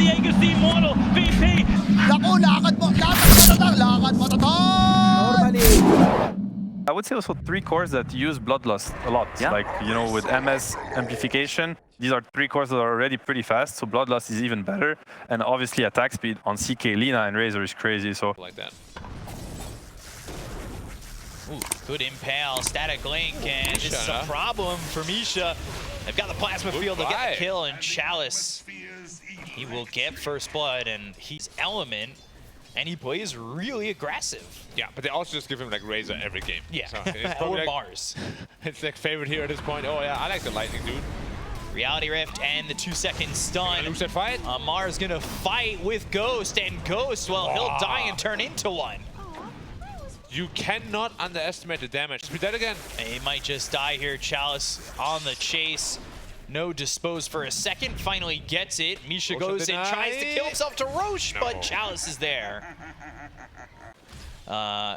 Diego's the immortal VP. Naku, lakad matatag. Normally. I would say also 3 cores that use Bloodlust a lot. Yeah. Like, you know, with MS amplification, these are 3 cores that are already pretty fast, so Bloodlust is even better. And obviously attack speed on CK, Lina, and Razor is crazy, so... Like that. Ooh, good impale, static link, and this is a problem for Misha. They've got the plasma field, they'll get the kill, and Chalice, he will get first blood, and he's Element, and he plays really aggressive. Yeah, but they also just give him like Razor every game. Yeah, so it's or like, Mars. It's like favorite here at this point. Oh yeah, I like the lightning, dude. Reality Rift and the 2-second stun. Lose that fight? Amar's gonna fight with Ghost, and Ghost, well, he'll die and turn into one. You cannot underestimate the damage. Let's that again. He might just die here. Chalice on the chase. No dispose for a second. Finally gets it. Misha goes in, tries to kill himself to Roche, but Chalice is there.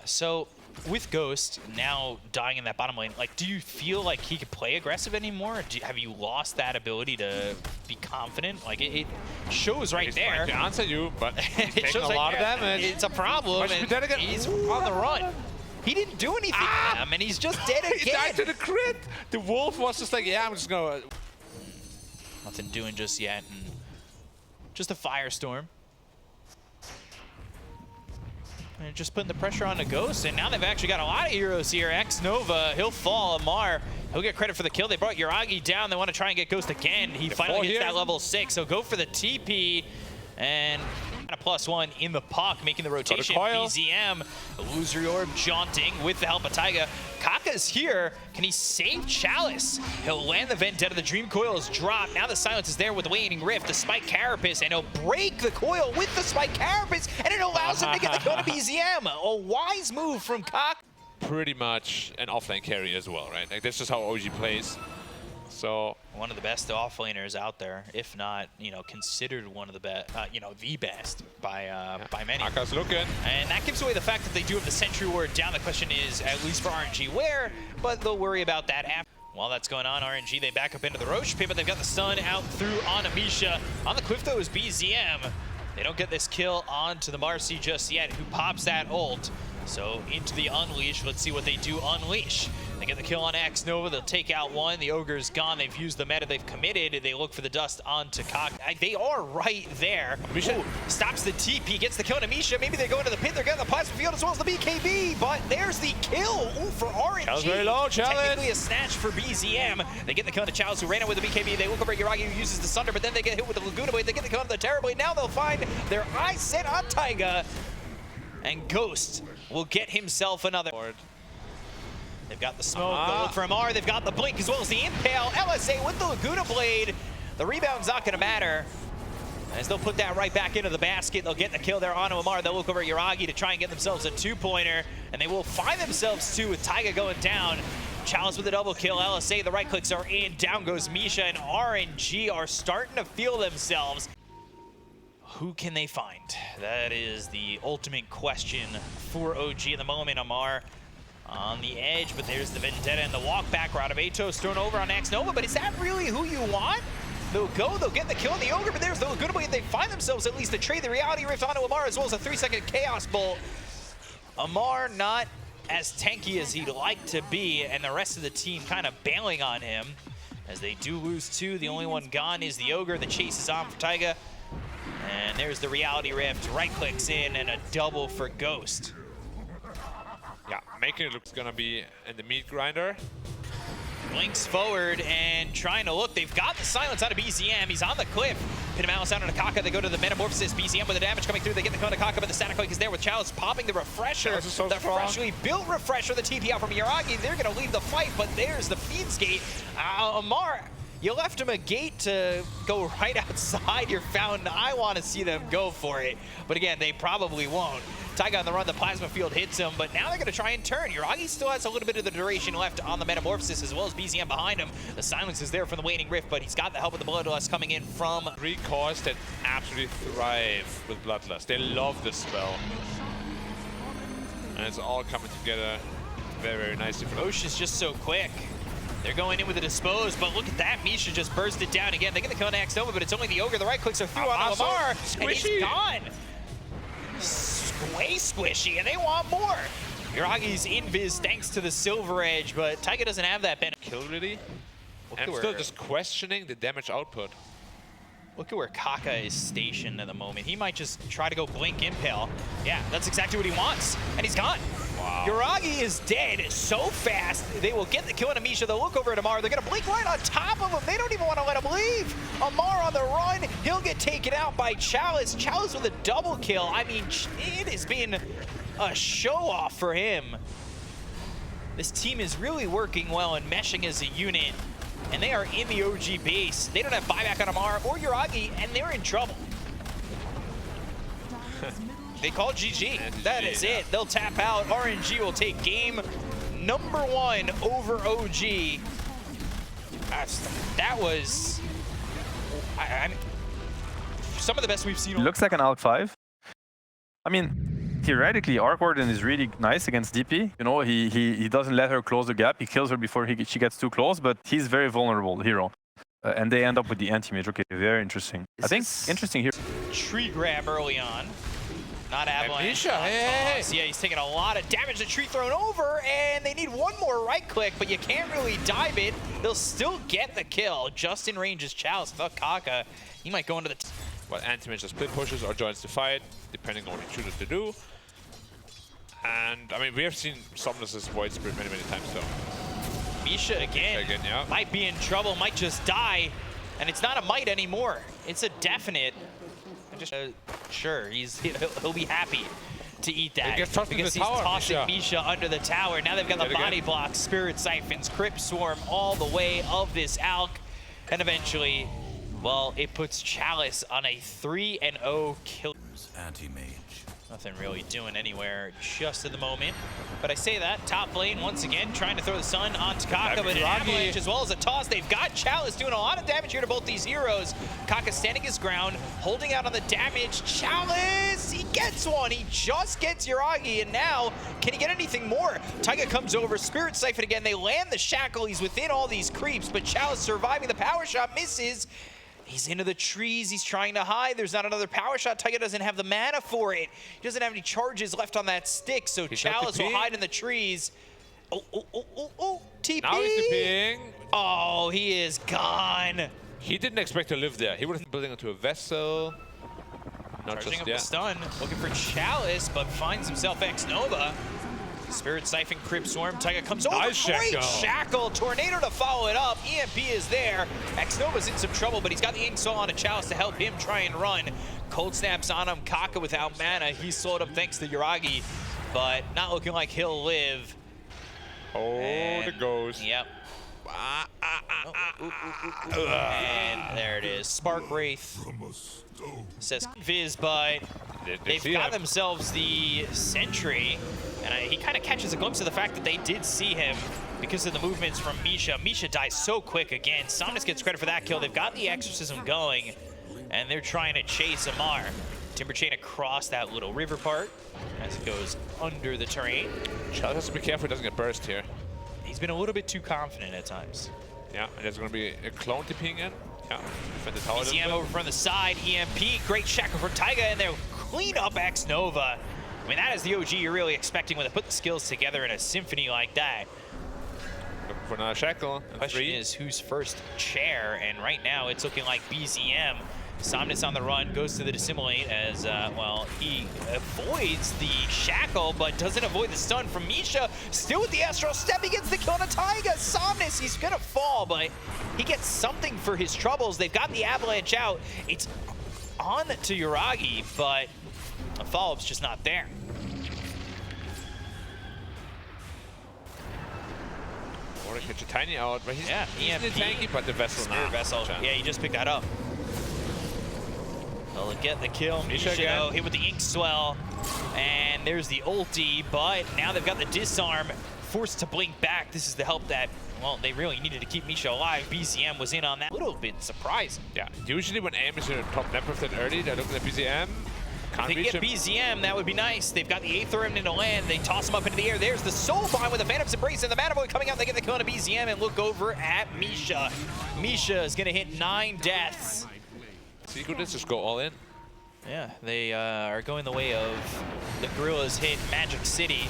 So with Ghost now dying in that bottom lane, like, do you feel like he could play aggressive anymore? Have you lost that ability to be confident? Like, it shows right there. Trying to answer you, but he's It taking shows a lot of there. damage. It's a problem. Watch And that again. he's on the run. He didn't do anything to them, and he's just dead again. He died to the crit. The wolf was just like, yeah, I'm just gonna. Nothing doing just yet, and just a firestorm. And just putting the pressure on the Ghost, and now they've actually got a lot of heroes here. X-Nova, he'll fall. Amar, he'll get credit for the kill. They brought Yuragi down. They want to try and get Ghost again. He finally hits that level 6, so go for the TP. And a +1 in the puck, making the rotation. BZM, Illusory Orb jaunting with the help of Taiga. Kaka's here. Can he save Chalice? He'll land the Vendetta. The Dream Coil is dropped. Now the silence is there with the Waning Rift, the Spike Carapace, and he'll break the coil with the Spike Carapace, and it allows him to get the kill to BZM. A wise move from Kaka. Pretty much an offlane carry as well, right? Like, that's just how OG plays. So one of the best offlaners out there, if not, you know, considered one of the best, you know, the best by many. Aka's looking. And that gives away the fact that they do have the Sentry Ward down. The question is, at least for RNG, where? But they'll worry about that after. While that's going on, RNG, they back up into the Roche pit, but they've got the stun out through on Amisha. On the cliff, though, is BZM. They don't get this kill onto the Marcy just yet, who pops that ult. So into the Unleash. Let's see what they do unleash. They get the kill on X-Nova. They'll take out one. The Ogre's gone. They've used the meta. They've committed. They look for the dust onto Kaka. They are right there. Misha stops the TP, gets the kill on Misha. Maybe they go into the pit. They're getting the plasma field as well as the BKB, but there's the kill. Ooh, for RNG. That was very low, Challenge. Technically a snatch for BZM. They get the kill on Chalice, who ran out with the BKB. They look over at Yuragi, who uses the Sunder, but then they get hit with the Laguna Blade. They get the kill on the Terror Blade. Now they'll find their eyes set on Taiga, and Ghost will get himself another. They've got the smoke, they'll look for Amar, they've got the blink as well as the impale. LSA with the Laguna Blade. The rebound's not gonna matter, as they'll put that right back into the basket. They'll get the kill there on Amar. They'll look over at Yuragi to try and get themselves a 2-pointer, and they will find themselves 2 with Taiga going down. Chalice with a double kill. LSA, the right clicks are in. Down goes Misha, and RNG are starting to feel themselves. Who can they find? That is the ultimate question for OG in the moment. Amar on the edge, but there's the Vendetta and the walk back route of Atos thrown over on X-Nova, but is that really who you want? They'll go, they'll get the kill on the Ogre, but there's the Laguna Blade. They find themselves at least to trade the Reality Rift onto Amar, as well as a 3-second Chaos Bolt. Amar not as tanky as he'd like to be, and the rest of the team kind of bailing on him, as they do lose 2. The only one gone is the Ogre. The chase is on for Taiga. And there's the Reality Rift, right clicks in, and a double for Ghost. Yeah, making it look gonna be in the meat grinder. Blinks forward and trying to look. They've got the silence out of BZM. He's on the cliff. Pin him out on Kaka. They go to the Metamorphosis. BZM with the damage coming through. They get the cone to Kaka, but the static quake is there with Chalice popping the refresher. So the freshly built refresher, the TP out from Yuragi. They're going to leave the fight, but there's the feeds gate. Amar, you left him a gate to go right outside your fountain. I want to see them go for it. But again, they probably won't. Taiga on the run, the plasma field hits him, but now they're going to try and turn. Yuragi still has a little bit of the duration left on the Metamorphosis, as well as BZM behind him. The silence is there from the Waning Rift, but he's got the help of the Bloodlust coming in from... 3 cores that absolutely thrive with Bloodlust. They love this spell. And it's all coming together very, very nicely. Roche is just so quick. They're going in with a dispose, but look at that. Misha just bursted down again. They get the kill on Nova, but it's only the Ogre. The right clicks are through on Lamar, and he's gone. Way squishy, and they want more. Yuragi's invis thanks to the Silver Edge, but Taiga doesn't have that benefit. Kill really. And I'm still just questioning the damage output. Look at where Kaka is stationed at the moment. He might just try to go blink Impale. Yeah, that's exactly what he wants, and he's gone. Wow. Yuragi is dead so fast. They will get the kill on Amisha. They'll look over at Amar. They're going to blink right on top of him. They don't even want to let him leave. Amar on the run. He'll get taken out by Chalice. Chalice with a double kill. I mean, it has been a show-off for him. This team is really working well and meshing as a unit. And they are in the OG base. They don't have buyback on Amar or Yuragi, and they're in trouble. They call GG. That is it. They'll tap out. RNG will take game number 1 over OG. That was some of the best we've seen. It looks like an Alk 5. I mean, theoretically, Arc Warden is really nice against DP. You know, he doesn't let her close the gap. He kills her before she gets too close, but he's very vulnerable, hero. And they end up with the anti-mage. Okay, very interesting. I think interesting here. Tree grab early on. Not Avalanche. Hey. Yeah, he's taking a lot of damage. The tree thrown over, and they need one more right click, but you can't really dive it. They'll still get the kill. Just in range is Chalice. The Kaka. He might go into the... Well, anti-mage just split pushes or joins the fight, depending on what you choose to do. And, I mean, we have seen Somnus's Void Spirit many, many times, so. Misha again yeah. might be in trouble, might just die. And it's not a might anymore. It's a definite. Just sure, he'll be happy to eat that because he's tossing Misha under the tower. Now they've got the body block, Spirit Siphons, Crypt Swarm all the way of this Alk. And eventually, well, it puts Chalice on a 3-0 kill. Anti-mage. Nothing really doing anywhere just at the moment. But I say that, top lane once again trying to throw the sun onto Kaka, but an avalanche as well as a toss. They've got Chalice doing a lot of damage here to both these heroes. Kaka standing his ground, holding out on the damage. Chalice, he gets one. He just gets Yuragi, and now, can he get anything more? Taiga comes over, Spirit Siphon again. They land the shackle. He's within all these creeps, but Chalice surviving the power shot, misses. He's into the trees, he's trying to hide. There's not another power shot. Taiga doesn't have the mana for it. He doesn't have any charges left on that stick, so Chalice will hide in the trees. Oh, TP! Now he's TPing. Oh, he is gone. He didn't expect to live there. He would have been building into a vessel. Not Charging just, up the stun, looking for Chalice, but finds himself Nova. Spirit Siphon, Crypt Swarm, Taiga comes over, nice great shackle, Tornado to follow it up, EMP is there, Nova's in some trouble, but he's got the Ink Soul on a Chalice to help him try and run. Cold Snaps on him, Kaka without mana, he's slowed up thanks to Yuragi, but not looking like he'll live. Oh, the ghost. Yep. And there it is, Spark Wraith says Viz, but they've got themselves the Sentry, and he kind of catches a glimpse of the fact that they did see him because of the movements from Misha. Misha dies so quick again. Somnus gets credit for that kill. They've got the Exorcism going, and they're trying to chase Amar. Timber Chain across that little river part as it goes under the terrain. Chalice has to be careful he doesn't get burst here. He's been a little bit too confident at times. Yeah, and there's going to be a clone TPing in. Yeah, defend the tower. ECM over from the side, EMP, great shackle for Taiga, and they'll clean up Nova. I mean, that is the OG you're really expecting when they put the skills together in a symphony like that. Looking for another shackle. The question is who's first chair, and right now it's looking like BZM. Somnus on the run, goes to the Dissimulate as, well, he avoids the shackle, but doesn't avoid the stun from Misha. Still with the Astral Step, he gets the kill on a Taiga. Somnus, he's gonna fall, but he gets something for his troubles. They've got the Avalanche out. It's on to Yuragi, but the follow-up's just not there. Or to catch a tiny out, but he's EMP, tanky, but the vessel Spirit Vessel. Yeah, he just picked that up. They'll get the kill. Misha hit with the Ink Swell, and there's the ulti, but now they've got the disarm, forced to blink back. This is the help that, well, they really needed to keep Misha alive. BCM was in on that. A little bit surprising. Yeah, usually when aim is in a top net that early, they're looking at BCM. If they get BZM, that would be nice. They've got the Aether Remnant to land. They toss him up into the air. There's the Soulbind with the Phantom's Embrace and the Mana Boy coming out. They get the kill on a BZM and look over at Misha. Misha is going to hit 9 deaths. Secrets just go all in. Yeah, they are going the way of the Gorillas hit Magic City.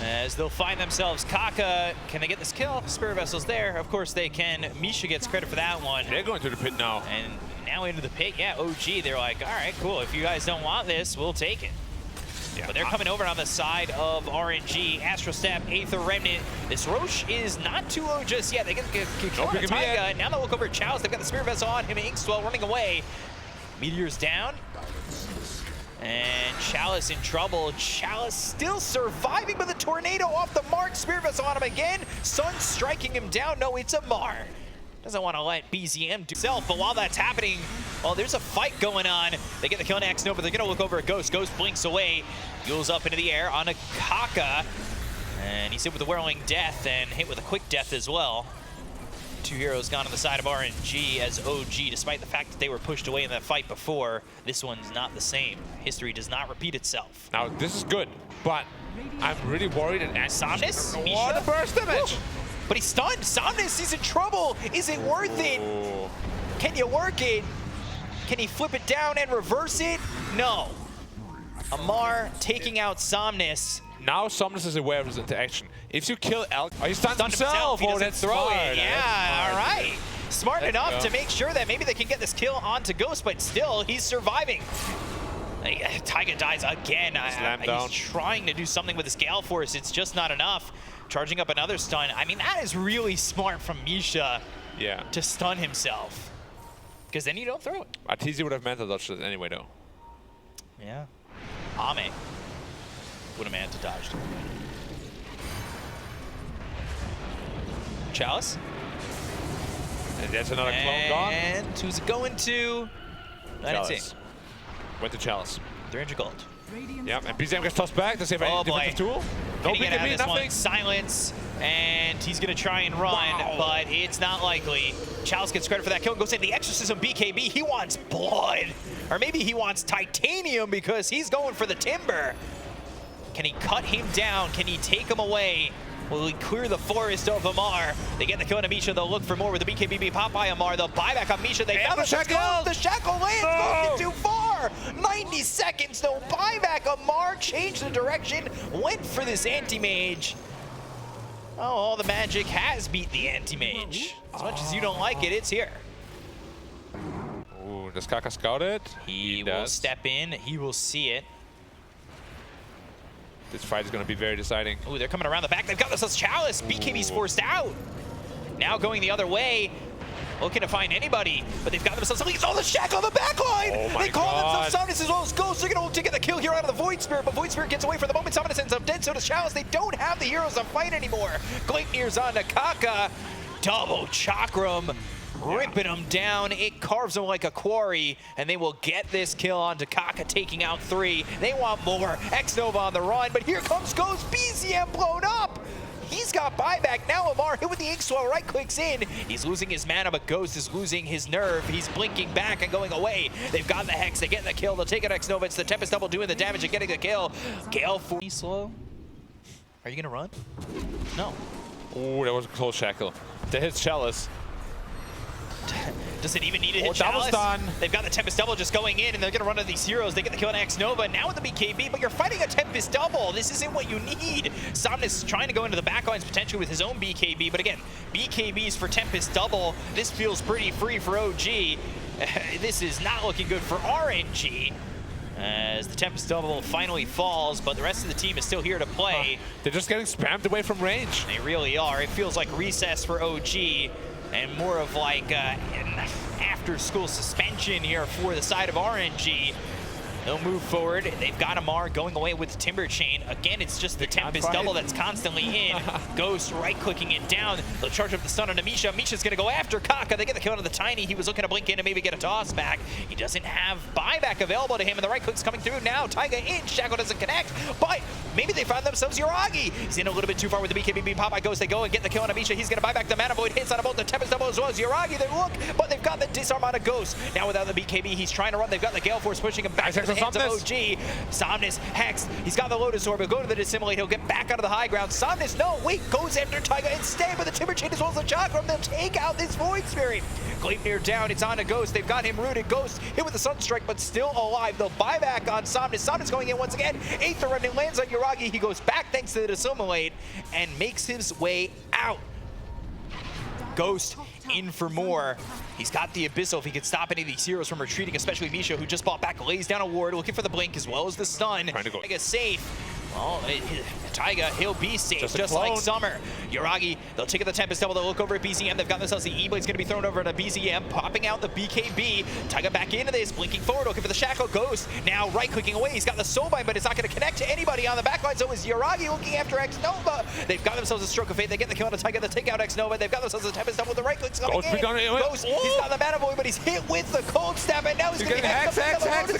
As they'll find themselves Kaka. Can they get this kill? Spirit Vessel's there. Of course they can. Misha gets credit for that one. They're going to the pit now. And now into the pit. Yeah, OG, they're like, all right, cool. If you guys don't want this, we'll take it. Yeah, but they're coming over on the side of RNG. Astral Step, Aether Remnant. This Roche is not too low just yet. They get kill on Taiga. Now they'll look over at Chalice. They've got the Spirit Vessel on him. Inkswell running away. Meteor's down. And Chalice in trouble. Chalice still surviving, but the tornado off the mark. Spirit Vessel on him again. Sun striking him down. No, it's Amar. Doesn't want to let BZM do himself, but while that's happening, well, there's a fight going on. They get the kill on X-Nova, but they're going to look over at Ghost. Ghost blinks away, fuels up into the air on a Kaka, and he's hit with the Whirling Death and hit with a Quick Death as well. 2 heroes gone on the side of RNG as OG, despite the fact that they were pushed away in that fight before. This one's not the same. History does not repeat itself. Now, this is good, but I'm really worried that Somnus? What a burst damage! But he's stunned. Somnus, he's in trouble. Is it worth it? Can you work it? Can he flip it down and reverse it? No. Amar taking out Somnus. Now Somnus is aware of his interaction. If you kill Elk, he stunned himself. He doesn't that's throw smart. it. Yeah, all right. Smart Let's enough go. to make sure that maybe they can get this kill onto Ghost, but still, he's surviving. Taiga dies again. He's trying to do something with his Gale Force. It's just not enough. Charging up another stun. I mean, that is really smart from Misha to stun himself. Because then you don't throw it. Arteezy would have mental dodged it anyway, though. Yeah. Ame would have meant to dodge. Chalice. And there's another clone gone. And who's it going to? I didn't see. Went to Chalice. 300 gold. Yeah, and BZM gets tossed back. Does he have any defensive tool? No BKB, nothing. Silence, and he's going to try and run, but it's not likely. Chalice gets credit for that kill and goes in. The Exorcism BKB, he wants blood. Or maybe he wants titanium because he's going for the timber. Can he cut him down? Can he take him away? Will he clear the forest of Amar? They get the kill on Misha. They'll look for more with the BKB pop by Amar. They'll buy back on Misha. They found the shackle. The shackle lands. Too far. 90 seconds. They'll buy back Amar. Change the direction. Went for this anti-mage. Oh, all the magic has beat the anti-mage. As much as you don't like it, it's here. Ooh, does Kaka scout it? He will step in. He will see it. This fight is going to be very deciding. Ooh, they're coming around the back. They've got this Chalice. BKB's forced out. Now going the other way. Looking to find anybody, but they've got themselves something. Oh, the shackle on the back line! Oh they call themselves Somnus as well as Ghost. They're going to get the kill here out of the Void Spirit, but Void Spirit gets away for the moment. Somnus ends up dead, so does Chalice. They don't have the heroes to fight anymore. Gleipnir's on to Kaka. Double Chakram. Ripping them down. It carves them like a quarry, and they will get this kill onto Kaka, taking out 3. They want more. X-Nova on the run, but here comes Ghost. BZM blown up. He's got buyback. Now Amar hit with the Inkswell, right clicks in. He's losing his mana, but Ghost is losing his nerve. He's blinking back and going away. They've got the Hex. They get the kill. They'll take it X-Nova. It's the Tempest Double doing the damage and getting the kill. Gale for slow. Are you going to run? No. Ooh, that was a close shackle. That hits Chalice. Does it even need to hit Chalice? Stun. They've got the Tempest Double just going in, and they're going to run into these heroes. They get the kill on X-Nova. Now with the BKB, but you're fighting a Tempest Double. This isn't what you need. Somnus trying to go into the backlines potentially with his own BKB, but again, BKBs for Tempest Double. This feels pretty free for OG. This is not looking good for RNG. As the Tempest Double finally falls, but the rest of the team is still here to play. They're just getting spammed away from range. They really are. It feels like recess for OG. And more of like an after-school suspension here for the side of RNG. They'll move forward. They've got Amar going away with the Timber Chain. Again, it's just the Tempest Double that's constantly in. Ghost right-clicking it down. They'll charge up the stun onto Misha. Misha's going to go after Kaka. They get the kill onto the Tiny. He was looking to blink in and maybe get a toss back. He doesn't have buyback available to him, and the right click's coming through now. Taiga in. Shackle doesn't connect, but maybe they find themselves Yuragi. He's in a little bit too far with the BKB pop by Ghost. They go and get the kill on Misha. He's going to buy back the Mana Void. Hits on both the Tempest Double as well as Yuragi. They look, but they've got the disarm on a Ghost. Now without the BKB, he's trying to run. They've got the Gale Force pushing him back to the Hex the hands of Somnus. OG. Somnus, Hex, he's got the Lotus Orb. He'll go to the Dissimulate. He'll get back out of the high ground. Somnus, no, wait, goes after Taiga instead with the Timber Chain as well as the Chakram. They'll take out this Void Spirit. Gleipnir down, it's on to Ghost. They've got him rooted. Ghost hit with the Sunstrike, but still alive. They'll buy back on Somnus. Somnus going in once again. Aether Remnant lands on Yuragi. He goes back thanks to the Dissimulate and makes his way out. Ghost in for more. He's got the Abyssal if he can stop any of these heroes from retreating, especially Misha, who just bought back, lays down a ward, looking for the blink as well as the stun. Trying to go. Taiga safe. Well, Taiga, he'll be safe, just like Summer. Yuragi, they'll take the Tempest Double, they'll look over at BZM. They've got themselves the E-Blade's going to be thrown over to BZM, popping out the BKB. Taiga back into this, blinking forward, looking for the Shackle. Ghost now right-clicking away. He's got the Soulbind, but it's not going to connect to anybody on the backline, so is Yuragi looking after X-Nova. They've got themselves a Stroke of Fate. They get the kill on Taiga, they take out X-Nova. They've got themselves a Tempest Double with the right-clicks coming in. Ghost, he's got the Mana Void, but he's hit with the Cold Snap, and now he's going to get Hex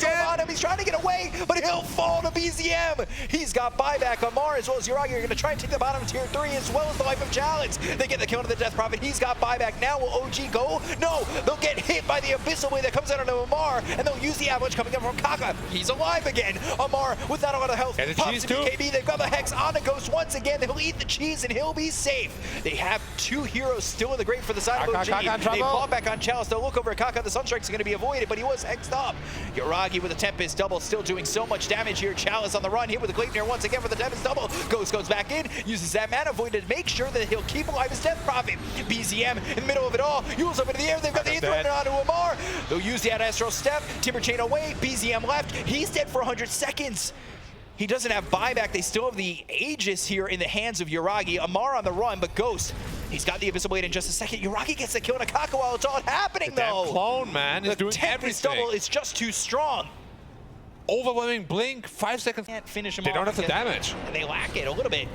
on him. He's trying to get away, but he'll fall to BZM. He's got buyback. Amar as well as Yuragi are going to try and take the bottom tier 3 as well as the Life of Challenge. They get the kill to the Death Prophet. He's got buyback. Now will OG go? No, they'll get hit by the Abyssal Blade that comes out of Amar, and they'll use the Avalanche coming up from Kaka. He's alive again. Amar with not a lot of health. Pops to BKB. They've got the Hex on the Ghost once again. They'll eat the cheese and he'll be safe. They have 2 heroes still in the grave for the side of OG. They bought back on Chalice. They'll look over at Kaka. The Sunstrike's going to be avoided, but he was hexed up. Yuragi with a Tempest Double, still doing so much damage here. Chalice on the run, hit with the Gleipnir once again for the Tempest Double. Ghost goes back in, uses that Mana Void to make sure that he'll keep alive his Death Prophet. BZM in the middle of it all, Yule's up into the air. They've got the Aether Remnant onto Amar. They'll use the Astral Step, Timber Chain away, BZM left. He's dead for 100 seconds. He doesn't have buyback. They still have the Aegis here in the hands of Yuragi. Amar on the run, but Ghost, he's got the Abyssal Blade in just a second. Yuragi gets the kill on Akaka while it's all happening, though. That clone, man, is doing everything. Double is just too strong. Overwhelming blink, 5 seconds. Can't finish him They off. don't have the damage. And they lack it a little bit.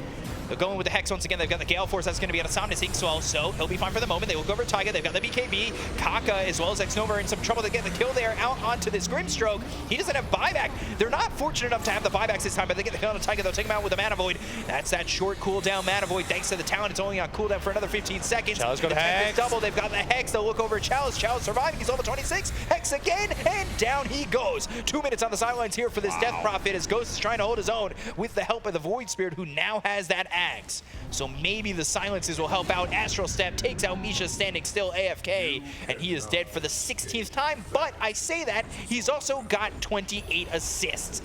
They're going with the Hex once again. They've got the Gale Force. That's going to be on a Somnus Inkswell, so he'll be fine for the moment. They look over Taiga. They've got the BKB. Kaka, as well as X-Nova, are in some trouble to get the kill there out onto this Grimstroke. He doesn't have buyback. They're not fortunate enough to have the buybacks this time, but they get the kill on Taiga. They'll take him out with a Mana Void. That's that short cooldown Mana Void. Thanks to the talent, it's only on cooldown for another 15 seconds. Chalice got the Hex. Double. They've got the Hex. They'll look over at Chalice. Chalice surviving. He's level 26. Hex again, and down he goes. 2 minutes on the sidelines here for this Death Prophet as Ghost is trying to hold his own with the help of the Void Spirit, who now has that Axe. So maybe the silences will help out. Astral Step takes out Misha standing still AFK, and he is dead for the 16th time. But I say that, he's also got 28 assists.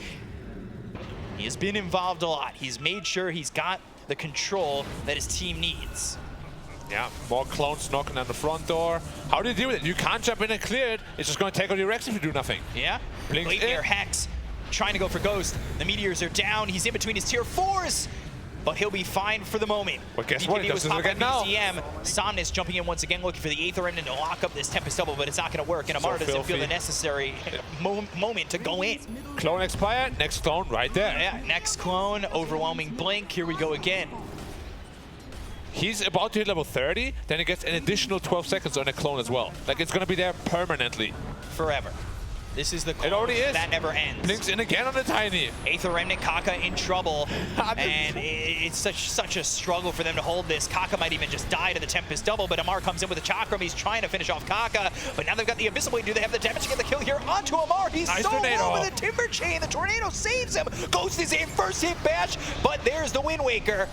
He has been involved a lot. He's made sure he's got the control that his team needs. Yeah, more clones knocking on the front door. How do you deal with it? You can't jump in and clear it. It's just going to take out your Rex if you do nothing. Yeah, Blinks in. Gleipnir, Hex, trying to go for Ghost. The Meteors are down. He's in between his tier 4s. But he'll be fine for the moment. But guess what? He does this again now. BZM. Somnus jumping in once again, looking for the Aether Remnant to lock up this Tempest Double, but it's not going to work. And Amar doesn't feel the necessary moment to go in. Clone expired. Next clone right there. Yeah, next clone, overwhelming blink. Here we go again. He's about to hit level 30, then he gets an additional 12 seconds on a clone as well. Like, it's going to be there permanently. Forever. This is the clone. It already is. That never ends. Blinks in again on the Tiny. Aether Remnant, Kaka in trouble. And it's such a struggle for them to hold this. Kaka might even just die to the Tempest Double, but Amar comes in with a Chakram. He's trying to finish off Kaka, but now they've got the Abyssal Blade. Do they have the damage to get the kill here onto Amar? He's nice so tornado. low with the Timber Chain. The Tornado saves him. Ghost is in, first hit bash, but there's the Wind Waker,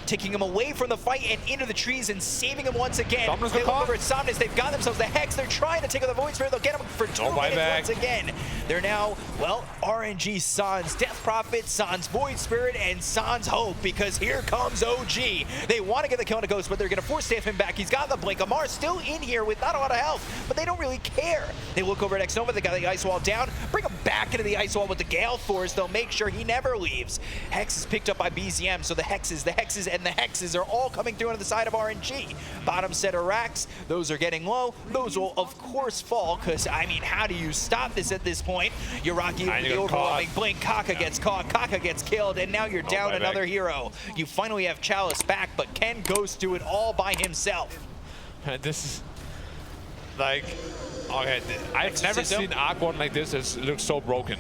taking him away from the fight and into the trees and saving him once again. They look over at Somnus. They've got themselves the Hex. They're trying to take out the Void Spirit. They'll get him for 2 minutes once again. They're now, well, RNG Sans Death Prophet, Sans Void Spirit, and Sans Hope, because here comes OG. They want to get the kill on a Ghost, but they're going to force staff him back. He's got the blink. Amar's still in here with not a lot of health, but they don't really care. They look over at X-Nova. They got the Ice Wall down. Bring him back into the Ice Wall with the Gale Force. They'll make sure he never leaves. Hex is picked up by BZM, so the Hexes, and the Hexes are all coming through on the side of RNG. Bottom set of racks, those are getting low. Those will, of course, fall, because, I mean, how do you stop this at this point? Yuragi with the overwhelming blink. Kaka gets caught, Kaka gets killed, and now you're down another hero. You finally have Chalice back, but can Ghost do it all by himself? And this is, like, okay, I've never seen Arc One like this. It looks so broken.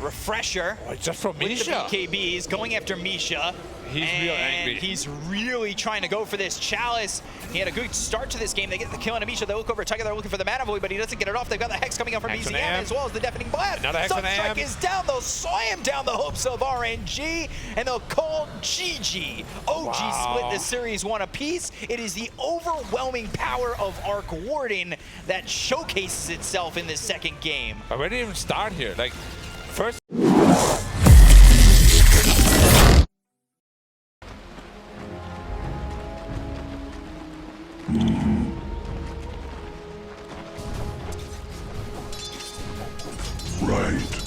Refresher. Oh, just from With the Misha. BKBs going after Misha. He's real angry. He's really trying to go for this Chalice. He had a good start to this game. They get the kill on Misha. They look over Tiger. They're looking for the Mana Void, but he doesn't get it off. They've got the Hex coming out from Hex on BZM AM. as well as the Deafening Blast. Another Hex on Sunstrike AM. is down. They'll saw him down the hopes of RNG, and they'll call GG. OG split the series 1 apiece. It is the overwhelming power of Arc Warden that showcases itself in this second game. But where did it even start here? Like, first. Right.